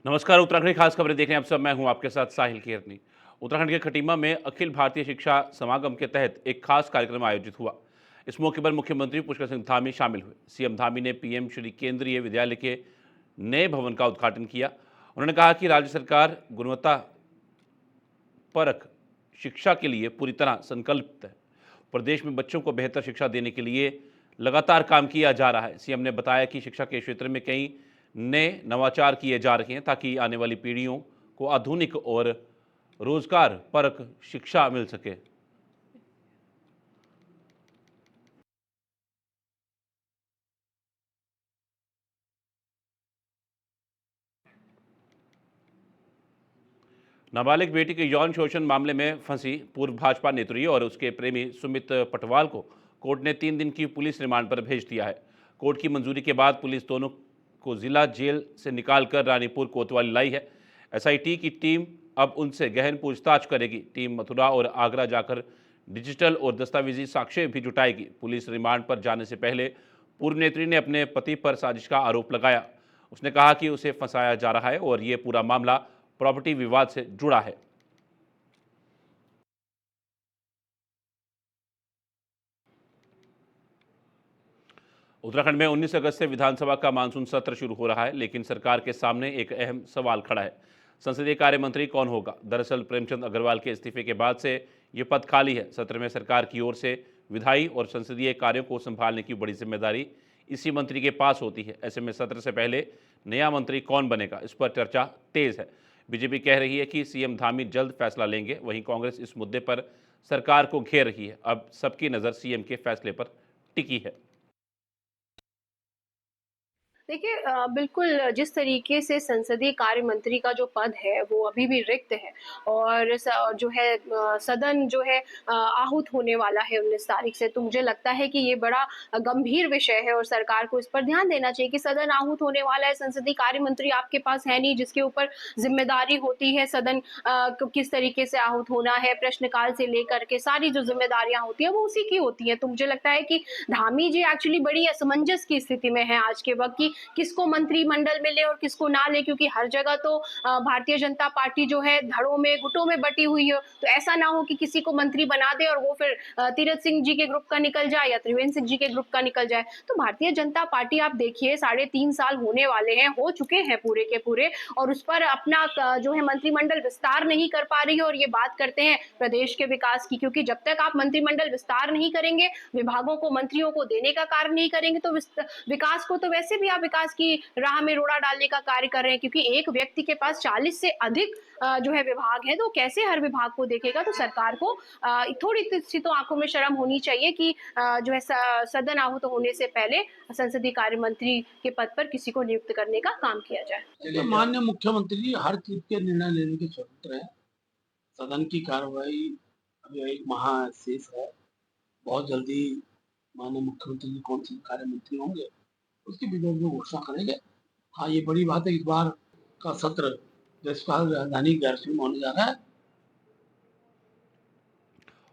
नमस्कार। उत्तराखंड की खास खबरें देख रहे हैं आप सब। मैं हूं आपके साथ साहिल केरनी। उत्तराखंड के खटीमा में अखिल भारतीय शिक्षा समागम के तहत एक खास कार्यक्रम आयोजित हुआ। इस मौके पर मुख्यमंत्री पुष्कर सिंह धामी शामिल हुए। सीएम धामी ने पीएम श्री केंद्रीय विद्यालय के नए भवन का उद्घाटन किया। उन्होंने कहा कि राज्य सरकार गुणवत्ता परक शिक्षा के लिए पूरी तरह संकल्पित है। प्रदेश में बच्चों को बेहतर शिक्षा देने के लिए लगातार काम किया जा रहा है। सीएम ने बताया कि शिक्षा के क्षेत्र में कई नए नवाचार किए जा रहे हैं ताकि आने वाली पीढ़ियों को आधुनिक और रोजगार परक शिक्षा मिल सके। नाबालिग बेटी के यौन शोषण मामले में फंसी पूर्व भाजपा नेत्री और उसके प्रेमी सुमित पटवाल को कोर्ट ने 3 दिन की पुलिस रिमांड पर भेज दिया है। कोर्ट की मंजूरी के बाद पुलिस दोनों को जिला जेल से निकालकर रानीपुर कोतवाली लाई है। एसआईटी की टीम अब उनसे गहन पूछताछ करेगी। टीम मथुरा और आगरा जाकर डिजिटल और दस्तावेजी साक्ष्य भी जुटाएगी। पुलिस रिमांड पर जाने से पहले पूर्व नेत्री ने अपने पति पर साजिश का आरोप लगाया। उसने कहा कि उसे फंसाया जा रहा है और ये पूरा मामला प्रॉपर्टी विवाद से जुड़ा है। उत्तराखंड में 19 अगस्त से विधानसभा का मानसून सत्र शुरू हो रहा है, लेकिन सरकार के सामने एक अहम सवाल खड़ा है। संसदीय कार्य मंत्री कौन होगा? दरअसल प्रेमचंद अग्रवाल के इस्तीफे के बाद से ये पद खाली है। सत्र में सरकार की ओर से विधायी और संसदीय कार्यों को संभालने की बड़ी जिम्मेदारी इसी मंत्री के पास होती है। ऐसे में सत्र से पहले नया मंत्री कौन बनेगा, इस पर चर्चा तेज है। बीजेपी कह रही है कि सीएम धामी जल्द फैसला लेंगे। वहीं कांग्रेस इस मुद्दे पर सरकार को घेर रही है। अब सबकी नज़र सीएम के फैसले पर टिकी है। देखिए बिल्कुल जिस तरीके से संसदीय कार्य मंत्री का जो पद है वो अभी भी रिक्त है और जो है सदन जो है आहूत होने वाला है 19 तारीख से। तो मुझे लगता है कि ये बड़ा गंभीर विषय है और सरकार को इस पर ध्यान देना चाहिए कि सदन आहूत होने वाला है, संसदीय कार्य मंत्री आपके पास है नहीं जिसके ऊपर जिम्मेदारी होती है सदन किस तरीके से आहूत होना है, प्रश्नकाल से लेकर के सारी जो जिम्मेदारियां होती है वो उसी की होती है। तो मुझे लगता है कि धामी जी एक्चुअली बड़ी असमंजस की स्थिति में है आज के वक्त की किसको मंत्रिमंडल में ले और किसको ना ले, क्योंकि हर जगह तो भारतीय जनता पार्टी जो है धड़ों में गुटों में बटी हुई है। तो ऐसा ना हो कि किसी को मंत्री बना दे और वो फिर तीरथ सिंह जी के ग्रुप का निकल जाए या त्रिवेंद्र सिंह जी के ग्रुप का निकल जाए। तो भारतीय जनता पार्टी आप देखिए 3.5 साल होने वाले हैं, हो चुके हैं पूरे के पूरे, और उस पर अपना जो है मंत्रिमंडल विस्तार नहीं कर पा रही है। और ये बात करते हैं प्रदेश के विकास की, क्योंकि जब तक आप मंत्रिमंडल विस्तार नहीं करेंगे, विभागों को मंत्रियों को देने का कार्य नहीं करेंगे, तो विकास को तो वैसे भी आप विकास की राह में रोड़ा डालने का कार्य कर रहे हैं। क्योंकि एक व्यक्ति के पास 40 से अधिक जो है विभाग है, तो कैसे हर विभाग को देखेगा। तो सरकार को थोड़ी सी तो आंखों में शर्म होनी चाहिए कि जो है सदन आहूत होने से पहले संसदीय कार्य मंत्री के पद पर किसी को नियुक्त करने का काम किया जाए। चलिए, माननीय मुख्यमंत्री जी हर चीज के निर्णय लेने के स्वतंत्र है। सदन की कार्रवाई अभी 1 माह शेष है। बहुत जल्दी माननीय मुख्यमंत्री जी कौन से कार्य मंत्री होंगे उसकी विधिवत में घोषणा करेंगे। हाँ, ये बड़ी बात है, इस बार का सत्र ग्रीष्मकाल राजधानी ग्यारहवीं में होने जा रहा है।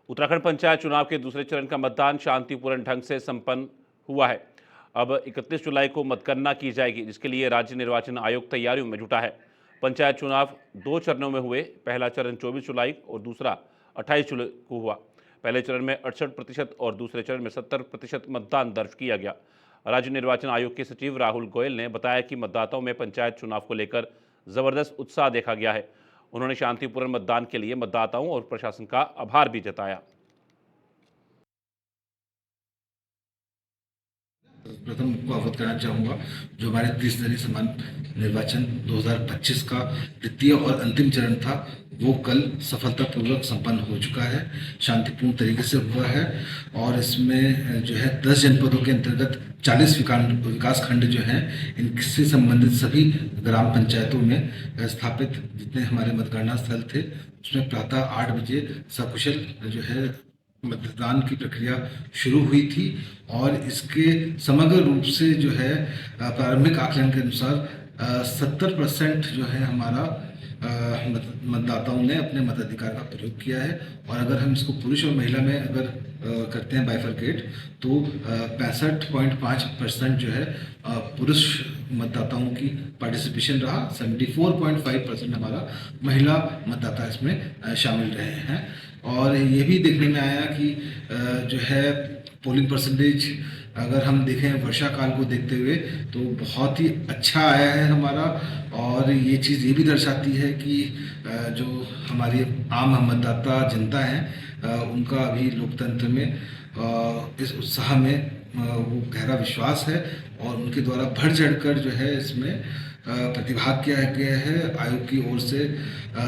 उत्तराखंड पंचायत चुनाव के दूसरे चरण का मतदान शांतिपूर्ण ढंग से संपन्न हुआ है। अब 31 जुलाई को मतगणना की जाएगी, जिसके लिए राज्य निर्वाचन आयोग तैयारियों में जुटा है। पंचायत चुनाव 2 चरणों में हुए। पहला चरण 24 जुलाई और दूसरा 28 जुलाई को हुआ। पहले चरण में 68% और दूसरे चरण में 70% मतदान दर्ज किया गया। राज्य निर्वाचन आयोग के सचिव राहुल गोयल ने बताया कि मतदाताओं में पंचायत चुनाव को लेकर जबरदस्त उत्साह देखा गया है। उन्होंने शांतिपूर्ण मतदान के लिए मतदाताओं और प्रशासन का आभार भी जताया। प्रथम को अवगत कराना चाहूँगा, जो हमारे त्रिस्तरीय सामान्य निर्वाचन 2025 का द्वितीय और अंतिम चरण था वो कल सफलतापूर्वक संपन्न हो चुका है, शांतिपूर्ण तरीके से हुआ है। और इसमें जो है 10 जनपदों के अंतर्गत 40 विकास खंड जो हैं इनसे संबंधित सभी ग्राम पंचायतों में स्थापित जितने हमारे मतगणना स्थल थे उसमें प्रातः 8 बजे सकुशल जो है मतदान की प्रक्रिया शुरू हुई थी। और इसके समग्र रूप से जो है प्रारंभिक आकलन के अनुसार 70% जो है हमारा मतदाताओं ने अपने मताधिकार का प्रयोग किया है। और अगर हम इसको पुरुष और महिला में अगर करते हैं बाइफरकेट तो 65.5% जो है पुरुष मतदाताओं की पार्टिसिपेशन रहा। 74.5% हमारा महिला मतदाता इसमें शामिल रहे हैं। और ये भी देखने में आया कि जो है पोलिंग परसेंटेज अगर हम देखें वर्षा काल को देखते हुए तो बहुत ही अच्छा आया है हमारा। और ये चीज़ ये भी दर्शाती है कि जो हमारी आम मतदाता जनता है उनका अभी लोकतंत्र में इस उत्साह में वो गहरा विश्वास है और उनके द्वारा बढ़ चढ़कर जो है इसमें प्रतिभाग किया गया है। आयोग की ओर से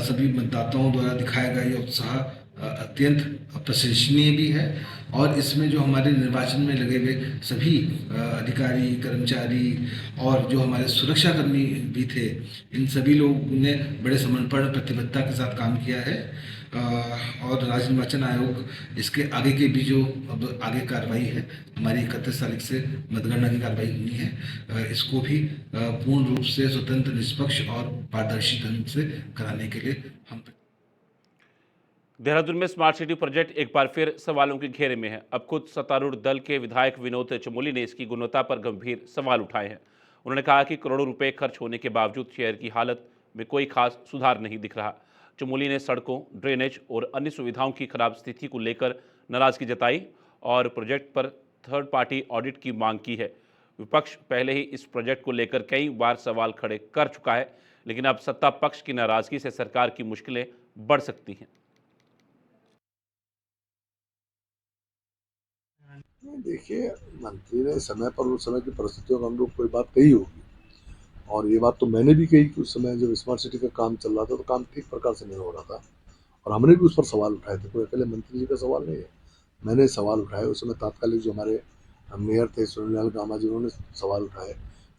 सभी मतदाताओं द्वारा दिखाया गया ये उत्साह अत्यंत प्रशंसनीय भी है। और इसमें जो हमारे निर्वाचन में लगे हुए सभी अधिकारी, कर्मचारी और जो हमारे सुरक्षाकर्मी भी थे, इन सभी लोगों ने बड़े समर्पण प्रतिबद्धता के साथ काम किया है। और राज्य निर्वाचन आयोग इसके आगे के भी जो अब आगे कार्रवाई है, हमारी 31 तारीख से मतगणना की कार्रवाई होनी है, इसको भी पूर्ण रूप से स्वतंत्र, निष्पक्ष और पारदर्शी ढंग से कराने के लिए हम देहरादून में स्मार्ट सिटी प्रोजेक्ट एक बार फिर सवालों के घेरे में है। अब खुद सत्तारूढ़ दल के विधायक विनोद चमोली ने इसकी गुणवत्ता पर गंभीर सवाल उठाए हैं। उन्होंने कहा कि करोड़ों रुपए खर्च होने के बावजूद शहर की हालत में कोई खास सुधार नहीं दिख रहा। चमोली ने सड़कों, ड्रेनेज और अन्य सुविधाओं की खराब स्थिति को लेकर नाराजगी जताई और प्रोजेक्ट पर थर्ड पार्टी ऑडिट की मांग की है। विपक्ष पहले ही इस प्रोजेक्ट को लेकर कई बार सवाल खड़े कर चुका है, लेकिन अब सत्ता पक्ष की नाराजगी से सरकार की मुश्किलें बढ़ सकती हैं। देखिए, मंत्री ने समय पर उस समय की परिस्थितियों के अनुरूप कोई बात कही होगी और ये बात तो मैंने भी कही कि उस समय जब स्मार्ट सिटी का काम चल रहा था तो काम ठीक प्रकार से नहीं हो रहा था और हमने भी उस पर सवाल उठाए थे। कोई अकेले मंत्री जी का सवाल नहीं है, मैंने सवाल उठाए। उस समय तात्कालिक जो हमारे मेयर थे सुनील गामा जी, उन्होंने सवाल उठाए।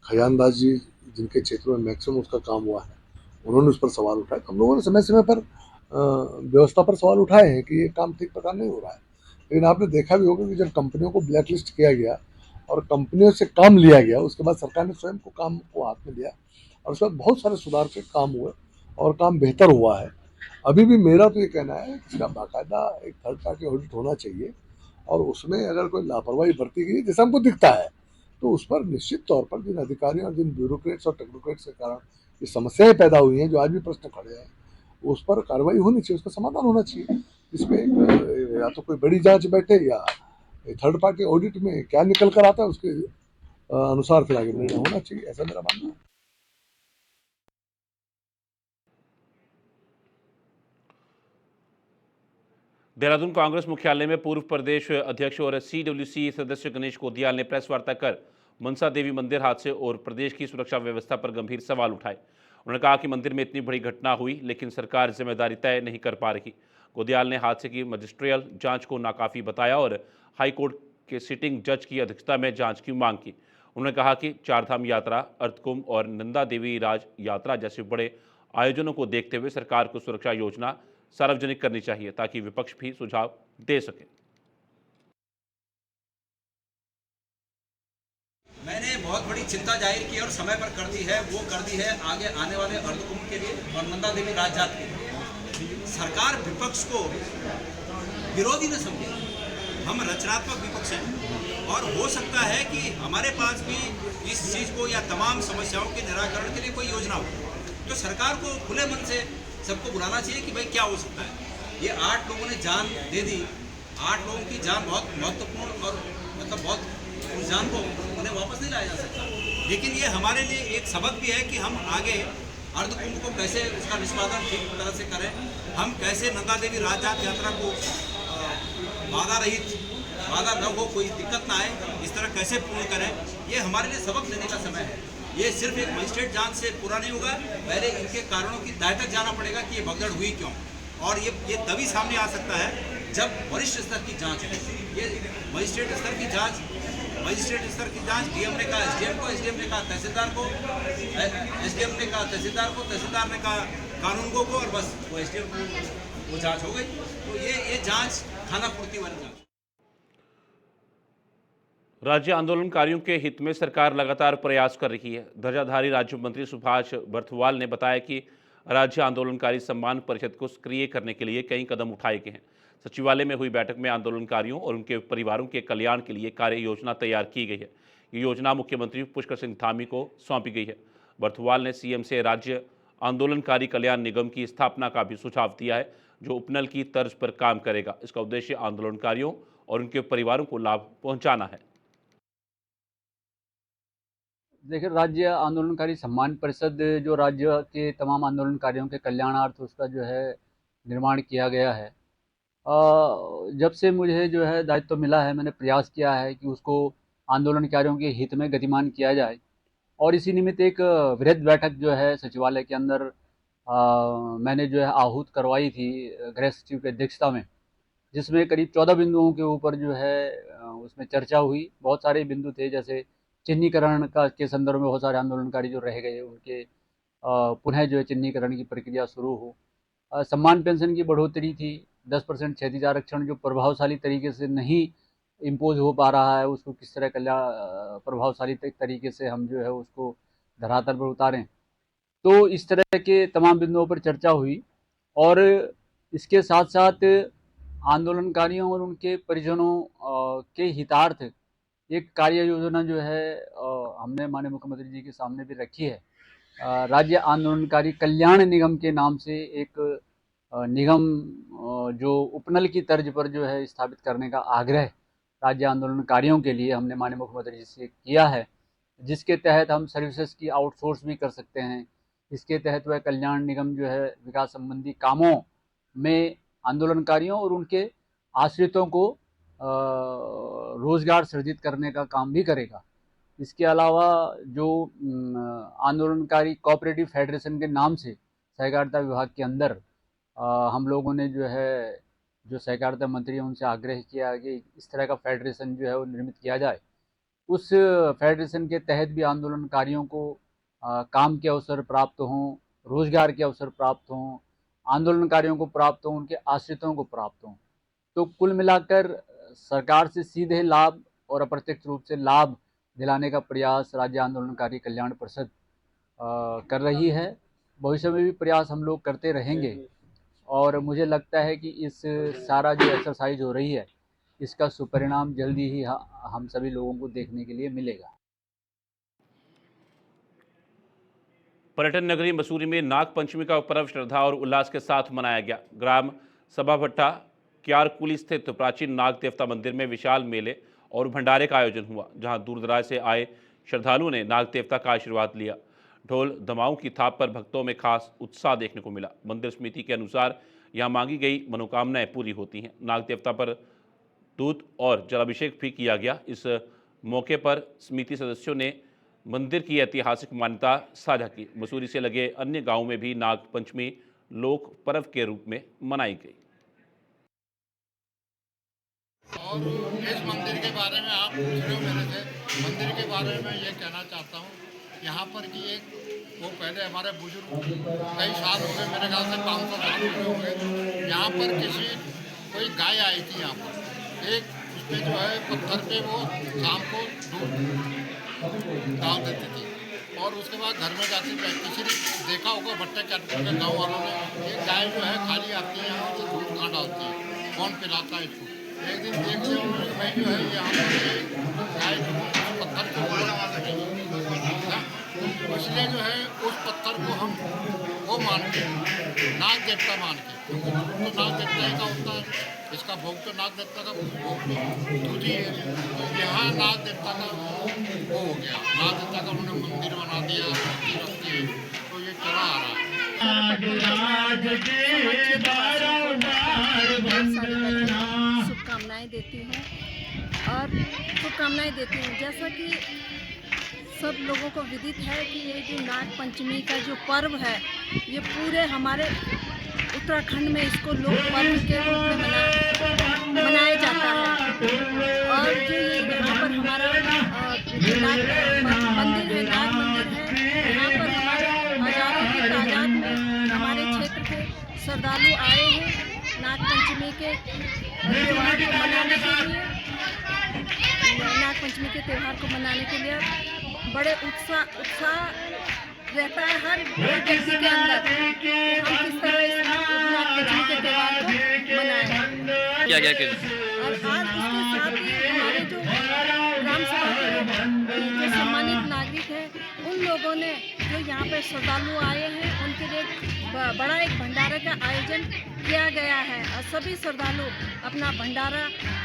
खजानदास जी जिनके क्षेत्रों में मैक्सिमम उसका काम हुआ है, उन्होंने उस पर सवाल उठाए। हम लोगों ने समय समय पर व्यवस्था पर सवाल उठाए हैं कि ये काम ठीक प्रकार नहीं हो रहा है। लेकिन आपने देखा भी होगा कि जब कंपनियों को ब्लैकलिस्ट किया गया और कंपनियों से काम लिया गया, उसके बाद सरकार ने स्वयं को काम को हाथ में लिया और उसके बाद बहुत सारे सुधार के काम हुए और काम बेहतर हुआ है। अभी भी मेरा तो ये कहना है कि इसका बाकायदा एक थर्ड पार्टी ऑडिट होना चाहिए और उसमें अगर कोई लापरवाही बरती गई जैसा हमको दिखता है तो उस पर निश्चित तौर पर जिन अधिकारियों और जिन ब्यूरोक्रेट्स और टेक्नोक्रेट्स के कारण ये समस्याएं पैदा हुई हैं, जो आज भी प्रश्न खड़े हैं, उस पर कार्रवाई होनी चाहिए, उसका समाधान होना चाहिए। इसमें या तो कोई बड़ी जांच बैठे या थर्ड पार्टी ऑडिट में क्या निकल कर आता है उसके अनुसार फिर आगे निर्णय होना चाहिए, ऐसा मेरा मानना है। देहरादून कांग्रेस मुख्यालय में पूर्व प्रदेश अध्यक्ष और CWC सदस्य गणेश कोदियाल ने प्रेस वार्ता कर मनसा देवी मंदिर हादसे और प्रदेश की सुरक्षा व्यवस्था पर गंभीर सवाल उठाए। उन्होंने कहा कि मंदिर में इतनी बड़ी घटना हुई लेकिन सरकार जिम्मेदारी तय नहीं कर पा रही। कोदियाल ने हादसे की मजिस्ट्रियल जांच को नाकाफी बताया और हाईकोर्ट के सिटिंग जज की अध्यक्षता में जांच की मांग की। उन्होंने कहा कि चारधाम यात्रा, अर्धकुंभ और नंदा देवी राज यात्रा जैसे बड़े आयोजनों को देखते हुए सरकार को सुरक्षा योजना सार्वजनिक करनी चाहिए ताकि विपक्ष भी सुझाव दे सके। मैंने बहुत बड़ी चिंता जाहिर की और समय पर कर दी है, वो कर दी है आगे आने वाले अर्धकुंभ के लिए और नंदा देवी राजजात के लिए। सरकार विपक्ष को विरोधी न समझे, हम रचनात्मक विपक्ष हैं और हो सकता है कि हमारे पास भी इस चीज़ को या तमाम समस्याओं के निराकरण के लिए कोई योजना हो, तो सरकार को खुले मन से सबको बुलाना चाहिए कि भाई क्या हो सकता है। ये 8 लोगों ने जान दे दी, 8 लोगों की जान बहुत महत्वपूर्ण और मतलब बहुत, उस जान को उन्हें वापस नहीं लाया जा सकता। लेकिन ये हमारे लिए एक सबक भी है कि हम आगे अर्धकुंभ को कैसे उसका निष्पादन ठीक तरह से करें, हम कैसे नंदा देवी राजजात यात्रा को बाधा रहित, बाधा न हो, कोई दिक्कत ना आए, इस तरह कैसे पूर्ण करें। ये हमारे लिए सबक लेने का समय है। ये सिर्फ एक मजिस्ट्रेट जांच से पूरा नहीं होगा, पहले इनके कारणों की तह तक जाना पड़ेगा कि ये भगदड़ हुई क्यों, और ये तभी सामने आ सकता है जब वरिष्ठ स्तर की जांच है। ये मजिस्ट्रेट स्तर की जांच, डीएम ने कहा एसडीएम को, एसडीएम ने कहा तहसीलदार को, एसडीएम ने कहा तहसीलदार को, तहसीलदार ने कहा कानूनगो को, और बस वो एसडीएम को वो जांच हो गई। तो ये जांच खाना पूर्ति वाली जांच। राज्य आंदोलनकारियों के हित में सरकार लगातार प्रयास कर रही है। ध्वजाधारी राज्य मंत्री सुभाष बर्थवाल ने बताया कि राज्य आंदोलनकारी सम्मान परिषद को सक्रिय करने के लिए कई कदम उठाए गए हैं। सचिवालय में हुई बैठक में आंदोलनकारियों और उनके परिवारों के कल्याण के लिए कार्य योजना तैयार की गई है। ये योजना मुख्यमंत्री पुष्कर सिंह धामी को सौंपी गई है। बर्थवाल ने सीएम से राज्य आंदोलनकारी कल्याण निगम की स्थापना का भी सुझाव दिया है, जो उपनल की तर्ज पर काम करेगा। इसका उद्देश्य आंदोलनकारियों और उनके परिवारों को लाभ पहुंचाना है। देखिए, राज्य आंदोलनकारी सम्मान परिषद जो राज्य के तमाम आंदोलनकारियों के कल्याणार्थ उसका जो है निर्माण किया गया है। जब से मुझे जो है दायित्व मिला है, मैंने प्रयास किया है कि उसको आंदोलनकारियों के हित में गतिमान किया जाए, और इसी निमित्त एक वृहद बैठक जो है सचिवालय के अंदर मैंने जो है आहूत करवाई थी गृह सचिव की अध्यक्षता में, जिसमें करीब 14 बिंदुओं के ऊपर जो है उसमें चर्चा हुई। बहुत सारे बिंदु थे, जैसे चिन्हीकरण का के संदर्भ में बहुत सारे आंदोलनकारी जो रह गए उनके पुनः जो है चिन्हीकरण की प्रक्रिया शुरू हो। सम्मान पेंशन की बढ़ोतरी थी, 10% क्षैतिज आरक्षण जो प्रभावशाली तरीके से नहीं इम्पोज हो पा रहा है, उसको किस तरह प्रभावशाली तरीके से हम जो है उसको धरातल पर उतारें। तो इस तरह के तमाम बिंदुओं पर चर्चा हुई, और इसके साथ साथ आंदोलनकारियों और उनके परिजनों के हितार्थ एक कार्य योजना जो है हमने माननीय मुख्यमंत्री जी के सामने भी रखी है। राज्य आंदोलनकारी कल्याण निगम के नाम से एक निगम जो उपनल की तर्ज पर जो है स्थापित करने का आग्रह राज्य आंदोलनकारियों के लिए हमने माननीय मुख्यमंत्री जी से किया है, जिसके तहत हम सर्विसेज की आउटसोर्स भी कर सकते हैं। इसके तहत वह कल्याण निगम जो है विकास संबंधी कामों में आंदोलनकारियों और उनके आश्रितों को रोजगार सृजित करने का काम भी करेगा। इसके अलावा जो आंदोलनकारी कोऑपरेटिव फेडरेशन के नाम से सहकारिता विभाग के अंदर हम लोगों ने जो है जो सहकारिता मंत्री हैं उनसे आग्रह किया कि इस तरह का फेडरेशन जो है वो निर्मित किया जाए। उस फेडरेशन के तहत भी आंदोलनकारियों को काम के अवसर प्राप्त हों, रोजगार के अवसर प्राप्त हों, आंदोलनकारियों को प्राप्त हों, उनके आश्रितों को प्राप्त हों। तो कुल मिलाकर सरकार से सीधे लाभ और अप्रत्यक्ष रूप से लाभ दिलाने का प्रयास राज्य आंदोलनकारी कल्याण परिषद कर रही है। भविष्य में भी प्रयास हम लोग करते रहेंगे, और मुझे लगता है कि इस सारा जो एक्सरसाइज हो रही है इसका सुपरिणाम जल्दी ही हम सभी लोगों को देखने के लिए मिलेगा। पर्यटन नगरी मसूरी में नाग पंचमी का पर्व श्रद्धा और उल्लास के साथ मनाया गया। ग्राम सभा भट्टा क्यारकुली स्थित प्राचीन नाग देवता मंदिर में विशाल मेले और भंडारे का आयोजन हुआ, जहां दूर दराज से आए श्रद्धालुओं ने नाग देवता का आशीर्वाद लिया। ढोल धमाओं की थाप पर भक्तों में खास उत्साह देखने को मिला। मंदिर समिति के अनुसार यहां मांगी गई मनोकामनाएं पूरी होती हैं। नाग देवता पर दूध और जलाभिषेक भी किया गया। इस मौके पर समिति सदस्यों ने मंदिर की ऐतिहासिक मान्यता साझा की। मसूरी से लगे अन्य गांवों में भी नाग पंचमी लोक पर्व के रूप में मनाई गई। और इस मंदिर के बारे में आप पूछ रहे हो मेरे से, मंदिर के बारे में ये कहना चाहता हूँ यहाँ पर कि एक वो पहले हमारे बुजुर्ग कई साल हो गए, मेरे ख्याल से 500 साल हो गए, यहाँ पर कोई गाय आई थी यहाँ पर, एक उसमें जो है पत्थर पे वो शाम को दूध डाल देती थी, और उसके बाद घर में जाके किसी ने देखा होगा भट्टे के गाँव वालों ने, ये गाय जो है खाली आती है यहाँ से दूध कहाँ डालती है, कौन पिलाता है इसको। एक दिन देख लिया भाई जो है यहाँ पर गाय पत्थर को इसलिए जो है उस पत्थर को हम वो मान के नाग देवता मान के, तो नाग देवता का होता है, इसका भोग तो नाग देवता का भोग दूधी है, तो यहाँ नाग देवता का वो हो गया, नाग देवता का उन्होंने मंदिर बना दिया, रखती है, तो ये चला आ रहा है। शुभकामनाएं देती हूँ जैसा कि सब लोगों को विदित है कि ये जो नाग पंचमी का जो पर्व है ये पूरे हमारे उत्तराखंड में इसको लोक पर्व के रूप में मनाया जाता है। और जो ये यहाँ पर हमारा नाग मंदिर है, नाग मंदिर है, यहाँ पर हमारे हजारों की तादाद में हमारे क्षेत्र के श्रद्धालु आए हैं नाग पंचमी के त्यौहार को मनाने के लिए। नाग पंचमी के त्यौहार को मनाने के लिए बड़े उत्साह रहता है हर व्यक्ति के अंदर कि हम किस तरह नाग पंचमी के त्यौहार को मनाएं। क्या और आज इसके साथ ही हमारे जो ग्राम सभा के पे श्रद्धालु आए हैं, उनके लिए बड़ा एक भंडारे का आयोजन किया गया है और सभी श्रद्धालु अपना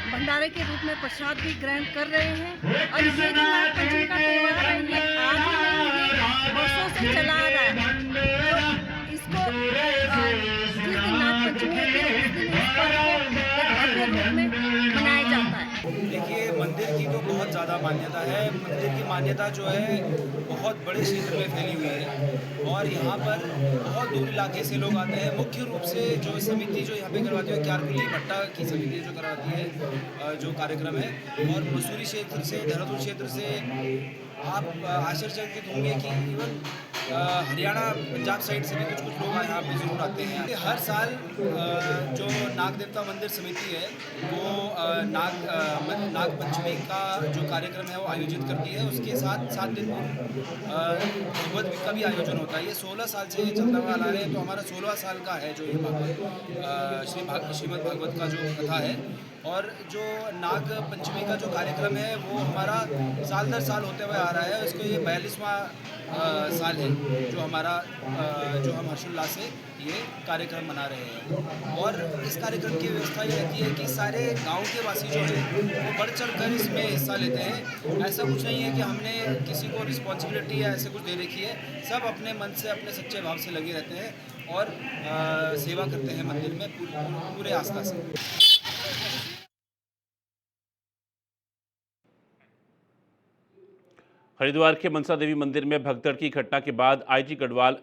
भंडारे के रूप में प्रसाद भी ग्रहण कर रहे हैं। और ये जो नागपंचमी का त्यौहार है, ये आज ही नहीं, ये वर्षों से चला आ रहा है। तो इसको जिस दिन नागपंचमी होती है उस दिन इस पर्व को एक भव्य रूप में मनाया जाता है। देखिए, मंदिर की तो बहुत ज़्यादा मान्यता है। मंदिर की मान्यता जो है बहुत बड़े क्षेत्र में फैली हुई है और यहाँ पर बहुत दूर इलाके से लोग आते हैं। मुख्य रूप से जो समिति जो यहाँ पे करवाती है, क्यारकुली भट्टा की समिति जो करवाती है जो कार्यक्रम है, और मसूरी क्षेत्र से, देहरादून क्षेत्र से आप आश्चर्यचकित होंगे कि इवन हरियाणा पंजाब साइड से भी कुछ लोग यहाँ पे जरूर आते हैं। हर साल जो नाग देवता मंदिर समिति है वो नाग पंचमी का जो कार्यक्रम है वो आयोजित करती है। उसके साथ 7 दिन भगवत का भी आयोजन होता है। ये 16 साल से चलता हुआ आ रहा है, तो हमारा 16वां साल का है जो ये श्रीमद् भागवत का जो कथा है। और जो नाग पंचमी का जो कार्यक्रम है वो हमारा साल दर साल होते हुए आ रहा है। इसको ये 42वां साल है जो हमारा जो हम हर्षोल्लास से ये कार्यक्रम मना रहे हैं। और इस कार्यक्रम की व्यवस्था ये रहती है कि सारे गांव के वासी जो हैं वो बढ़ चढ़ कर इसमें हिस्सा लेते हैं। ऐसा कुछ नहीं है कि हमने किसी को रिस्पॉन्सिबिलिटी या ऐसे कुछ दे रखी है। सब अपने मन से, अपने सच्चे भाव से लगे रहते हैं और सेवा करते हैं मंदिर में पूरे आस्था से। हरिद्वार के मनसा देवी मंदिर में भगदड़ की घटना के बाद आईजी गढ़वाल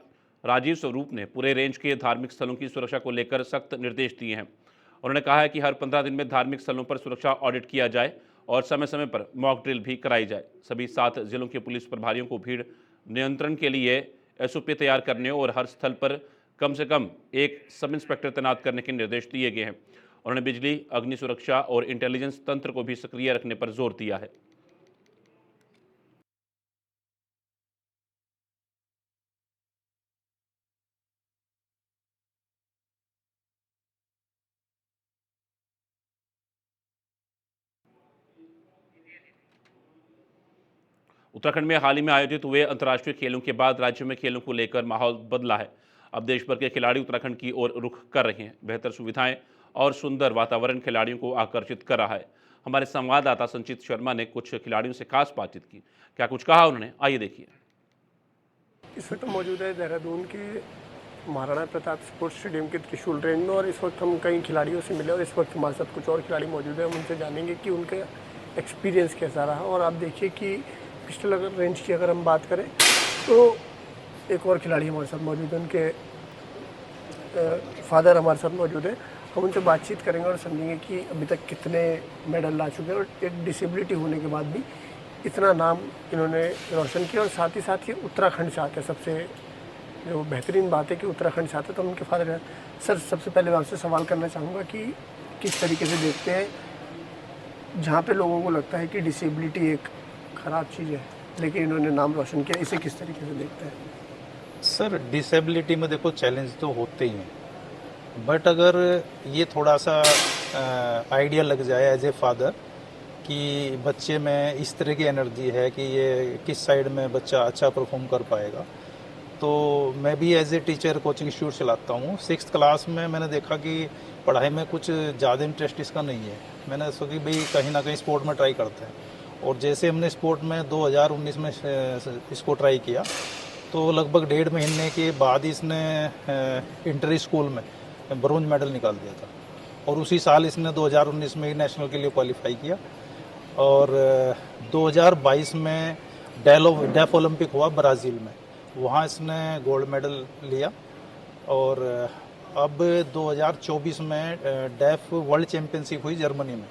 राजीव स्वरूप ने पूरे रेंज के धार्मिक स्थलों की सुरक्षा को लेकर सख्त निर्देश दिए हैं। उन्होंने कहा है कि हर 15 दिन में धार्मिक स्थलों पर सुरक्षा ऑडिट किया जाए और समय समय पर मॉक ड्रिल भी कराई जाए। सभी 7 जिलों के पुलिस प्रभारियों को भीड़ नियंत्रण के लिए SOP तैयार करने और हर स्थल पर कम से कम एक सब इंस्पेक्टर तैनात करने के निर्देश दिए गए हैं। उन्होंने बिजली, अग्नि सुरक्षा और इंटेलिजेंस तंत्र को भी सक्रिय रखने पर जोर दिया है। उत्तराखंड में हाल ही में आयोजित हुए अंतर्राष्ट्रीय खेलों के बाद राज्य में खेलों को लेकर माहौल बदला है। अब देश भर के खिलाड़ी उत्तराखंड की ओर रुख कर रहे हैं। बेहतर सुविधाएं और सुंदर वातावरण खिलाड़ियों को आकर्षित कर रहा है। हमारे संवाददाता संचित शर्मा ने कुछ खिलाड़ियों से खास बातचीत की। क्या कुछ कहा उन्होंने, आइए देखिए। इस वक्त मौजूद है देहरादून के महाराणा प्रताप स्पोर्ट्स स्टेडियम के त्रिशूल रेंज में और इस वक्त हम कई खिलाड़ियों से मिले और इस वक्त हमारे साथ कुछ और खिलाड़ी मौजूद हैं। हम उनसे जानेंगे कि उनका एक्सपीरियंस कैसा रहा। और आप देखिए कि पिस्टल रेंज की अगर हम बात करें तो एक और खिलाड़ी हमारे साथ मौजूद है, उनके फादर हमारे साथ मौजूद है। हम उनसे बातचीत करेंगे और समझेंगे कि अभी तक कितने मेडल ला चुके हैं और एक डिसेबिलिटी होने के बाद भी इतना नाम इन्होंने रोशन किया। और साथ ही साथ ये उत्तराखंड से आते हैं। सबसे जो बेहतरीन बात है कि उत्तराखंड से आते हैं। तो उनके फादर हैं। सर, सबसे पहले मैं आपसे सवाल करना चाहूँगा कि किस तरीके से देखते हैं जहाँ पे लोगों को लगता है कि डिसेबिलिटी एक ख़राब चीज़ है लेकिन इन्होंने नाम रोशन किया, इसे किस तरीके से देखते हैं? सर, डिसेबिलिटी में देखो चैलेंज तो होते ही हैं, बट अगर ये थोड़ा सा आइडिया लग जाए एज ए फादर कि बच्चे में इस तरह की एनर्जी है कि ये किस साइड में बच्चा अच्छा परफॉर्म कर पाएगा, तो मैं भी as a teacher coaching institute चलाता हूँ। 6th क्लास में मैंने देखा कि पढ़ाई में कुछ ज़्यादा इंटरेस्ट इसका नहीं है। मैंने सोचा कि भाई कहीं ना कहीं स्पोर्ट में ट्राई करते हैं, और जैसे हमने स्पोर्ट में 2019 में इसको ट्राई किया तो लगभग 1.5 महीने के बाद इसने इंटर स्कूल में ब्रोंज मेडल निकाल दिया था। और उसी साल इसने 2019 में नेशनल के लिए क्वालिफाई किया और 2022 में डेफ ओलंपिक हुआ ब्राज़ील में, वहाँ इसने गोल्ड मेडल लिया। और अब 2024 में डेफ वर्ल्ड चैम्पियनशिप हुई जर्मनी में,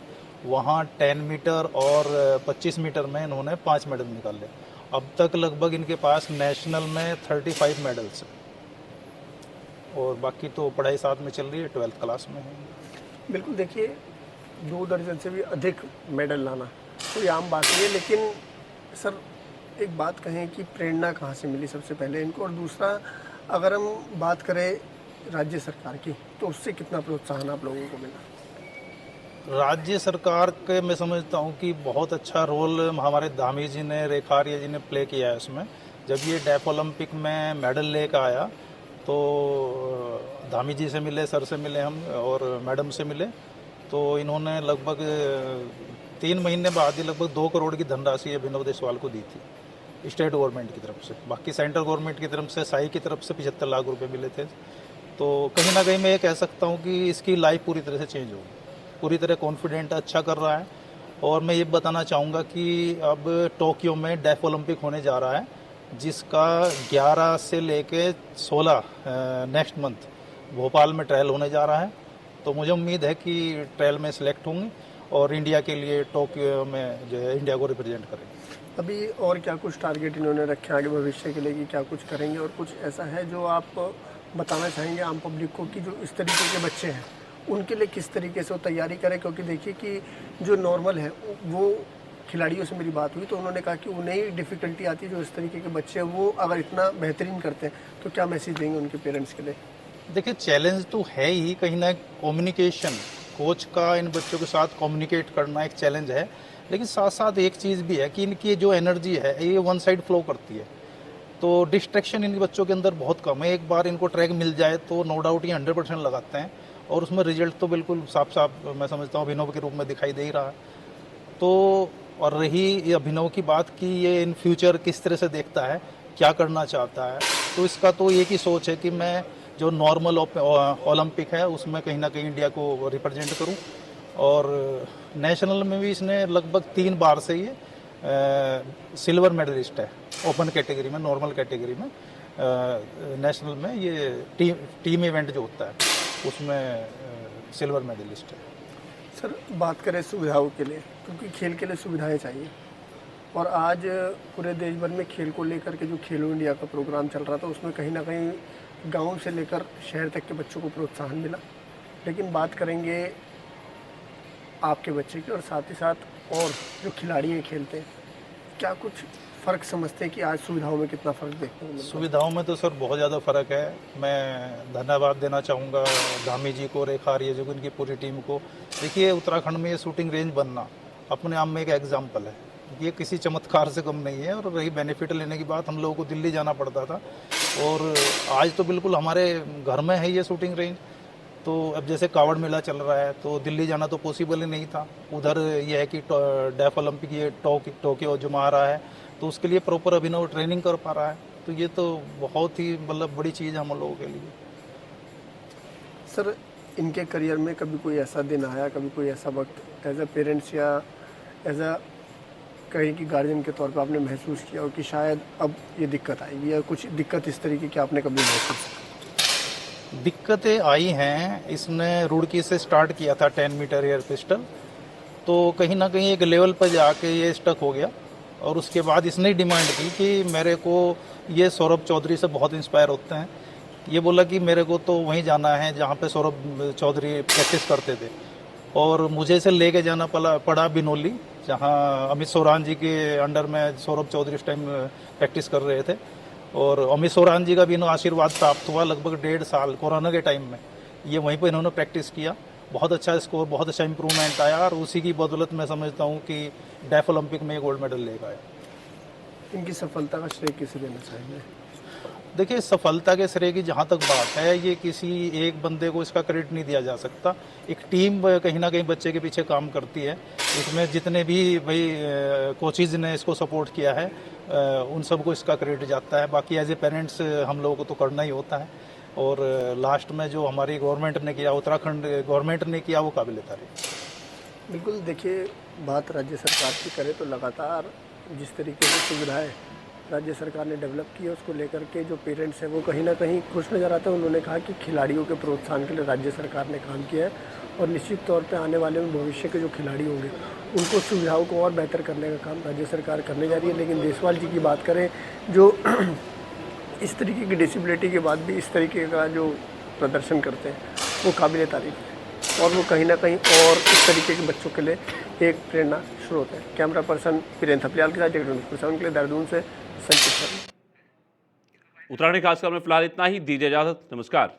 वहाँ 10 मीटर और 25 मीटर में इन्होंने 5 मेडल निकाले। अब तक लगभग इनके पास नेशनल में 35 मेडल्स हैं और बाकी तो पढ़ाई साथ में चल रही है, 12th क्लास में है। बिल्कुल, देखिए 2 दर्जन से भी अधिक मेडल लाना कोई आम बात नहीं है, लेकिन सर एक बात कहें कि प्रेरणा कहाँ से मिली सबसे पहले इनको, और दूसरा अगर हम बात करें राज्य सरकार की तो उससे कितना प्रोत्साहन आप लोगों को मिला? राज्य सरकार के मैं समझता हूँ कि बहुत अच्छा रोल हमारे धामी जी ने, रेखा आर्य जी ने प्ले किया है इसमें। जब ये डेफ ओलंपिक में मेडल लेकर आया तो धामी जी से मिले, सर से मिले हम और मैडम से मिले। तो इन्होंने लगभग 3 महीने बाद ही लगभग 2 करोड़ की धनराशि अभिनव देशवाल को दी थी स्टेट गवर्नमेंट की तरफ से। बाकी सेंट्रल गवर्नमेंट की तरफ से, साई की तरफ से 75 लाख रुपए मिले थे। तो कहीं ना कहीं मैं ये कह सकता हूँ कि इसकी लाइफ पूरी तरह से चेंज होगी, पूरी तरह कॉन्फिडेंट, अच्छा कर रहा है। और मैं ये बताना चाहूँगा कि अब टोक्यो में डेफ ओलंपिक होने जा रहा है, जिसका 11 से लेके 16 नेक्स्ट मंथ भोपाल में ट्रायल होने जा रहा है। तो मुझे उम्मीद है कि ट्रायल में सिलेक्ट होंगे और इंडिया के लिए टोक्यो में जो है इंडिया को रिप्रेजेंट करेंगे। अभी और क्या कुछ टारगेट इन्होंने रखे आगे भविष्य के लिए कि क्या कुछ करेंगे, और कुछ ऐसा है जो आप बताना चाहेंगे आम पब्लिक को कि जो इस तरीके के बच्चे हैं उनके लिए किस तरीके से वो तैयारी करें? क्योंकि देखिए कि जो नॉर्मल है वो खिलाड़ियों से मेरी बात हुई तो उन्होंने कहा कि उन्हें डिफ़िकल्टी आती है, जो इस तरीके के बच्चे हैं वो अगर इतना बेहतरीन करते हैं तो क्या मैसेज देंगे उनके पेरेंट्स के लिए? देखिए, चैलेंज तो है ही, कहीं ना कम्युनिकेशन, कोच का इन बच्चों के साथ कम्युनिकेट करना एक चैलेंज है। लेकिन साथ साथ एक चीज़ भी है कि इनकी जो एनर्जी है ये वन साइड फ्लो करती है, तो डिस्ट्रैक्शन इन बच्चों के अंदर बहुत कम है। एक बार इनको ट्रैक मिल जाए तो नो डाउट ये 100% लगाते हैं और उसमें रिजल्ट तो बिल्कुल साफ साफ मैं समझता हूँ अभिनव के रूप में दिखाई दे ही रहा है। तो और रही ये अभिनव की बात कि ये इन फ्यूचर किस तरह से देखता है, क्या करना चाहता है, तो इसका तो एक ही सोच है कि मैं जो नॉर्मल ओलंपिक है उसमें कहीं ना कहीं इंडिया को रिप्रेजेंट करूं। और नेशनल में भी इसने लगभग 3 बार से ये सिल्वर मेडलिस्ट है ओपन कैटेगरी में, नॉर्मल कैटेगरी में। नेशनल में ये टीम इवेंट जो होता है उसमें सिल्वर मेडलिस्ट है। सर, बात करें सुविधाओं के लिए, क्योंकि खेल के लिए सुविधाएं चाहिए, और आज पूरे देश भर में खेल को लेकर के जो खेलो इंडिया का प्रोग्राम चल रहा था उसमें कहीं ना कहीं गांव से लेकर शहर तक के बच्चों को प्रोत्साहन मिला। लेकिन बात करेंगे आपके बच्चे की, और साथ ही साथ और जो खिलाड़ी हैं खेलते हैं, क्या कुछ फ़र्क समझते हैं कि आज सुविधाओं में कितना फ़र्क देखते हैं? सुविधाओं में तो सर बहुत ज़्यादा फ़र्क है। मैं धन्यवाद देना चाहूँगा धामी जी को, रेखा आर्य जी को, इनकी पूरी टीम को। देखिए, उत्तराखंड में ये शूटिंग रेंज बनना अपने आप में एक एग्जाम्पल है, ये किसी चमत्कार से कम नहीं है। और रही बेनिफिट लेने की बात, हम लोगों को दिल्ली जाना पड़ता था और आज तो बिल्कुल हमारे घर में है ये शूटिंग रेंज। तो अब जैसे कावड़ मेला चल रहा है तो दिल्ली जाना तो पॉसिबल ही नहीं था। उधर ये है कि डेफ ओलंपिक ये टोक्यो जो आ रहा है तो उसके लिए प्रॉपर अभिनव ट्रेनिंग कर पा रहा है, तो ये तो बहुत ही मतलब बड़ी चीज़ है हम लोगों के लिए। सर, इनके करियर में कभी कोई ऐसा दिन आया, कभी कोई ऐसा वक्त एज अ पेरेंट्स या एज अ कहीं की गार्जियन के तौर पे आपने महसूस किया हो कि शायद अब ये दिक्कत आएगी, या कुछ दिक्कत इस तरीके की आपने कभी महसूस की? दिक्कतें आई हैं। इसने रुड़की से स्टार्ट किया था 10 मीटर एयर पिस्टल, तो कहीं ना कहीं एक लेवल पर जाके ये स्टक हो गया और उसके बाद इसने डिमांड की कि मेरे को, ये सौरभ चौधरी से बहुत इंस्पायर होते हैं, ये बोला कि मेरे को तो वहीं जाना है जहाँ पे सौरभ चौधरी प्रैक्टिस करते थे। और मुझे इसे लेके जाना पड़ा बिनोली, जहाँ अमित सोरान जी के अंडर में सौरभ चौधरी उस टाइम प्रैक्टिस कर रहे थे। और अमित सोरान जी का भी इन्होंने आशीर्वाद प्राप्त हुआ लगभग 1.5 साल कोरोना के टाइम में, ये वहीं पर इन्होंने प्रैक्टिस किया। बहुत अच्छा स्कोर, बहुत अच्छा इंप्रूवमेंट आया और उसी की बदौलत मैं समझता हूँ कि डेफ ओलंपिक में गोल्ड मेडल लेकर आया। इनकी सफलता का श्रेय किसे देना चाहेंगे? देखिए, सफलता के श्रेय की जहाँ तक बात है, ये किसी एक बंदे को इसका क्रेडिट नहीं दिया जा सकता। एक टीम कहीं ना कहीं बच्चे के पीछे काम करती है। इसमें जितने भी भाई कोचेज ने इसको सपोर्ट किया है उन सबको इसका क्रेडिट जाता है। बाकी एज ए पेरेंट्स हम लोगों को तो करना ही होता है। और लास्ट में जो हमारी गवर्नमेंट ने किया, उत्तराखंड गवर्नमेंट ने किया, वो काबिल तारीफ। बिल्कुल, देखिए, बात राज्य सरकार की करें तो लगातार जिस तरीके से सुविधाएं राज्य सरकार ने डेवलप की है उसको लेकर के जो पेरेंट्स हैं वो कहीं ना कहीं खुश नज़र आते हैं। उन्होंने कहा कि खिलाड़ियों के प्रोत्साहन के लिए राज्य सरकार ने काम किया है और निश्चित तौर पे आने वाले में भविष्य के जो खिलाड़ी होंगे उनको सुविधाओं को और बेहतर करने का काम राज्य सरकार करने जा रही है। लेकिन देशवाल जी की बात करें, जो इस तरीके की डिसेबिलिटी के बाद भी इस तरीके का जो प्रदर्शन करते हैं वो काबिल तारीफ है और वो कहीं ना कहीं और इस तरीके के बच्चों के लिए एक प्रेरणा स्रोत है। कैमरा पर्सन वीरेंद्र थपलियाल के साथ के लिए देहरादून से संचित। उत्तराखंड खासकर में फिलहाल इतना ही। दीजिए इजाजत, नमस्कार।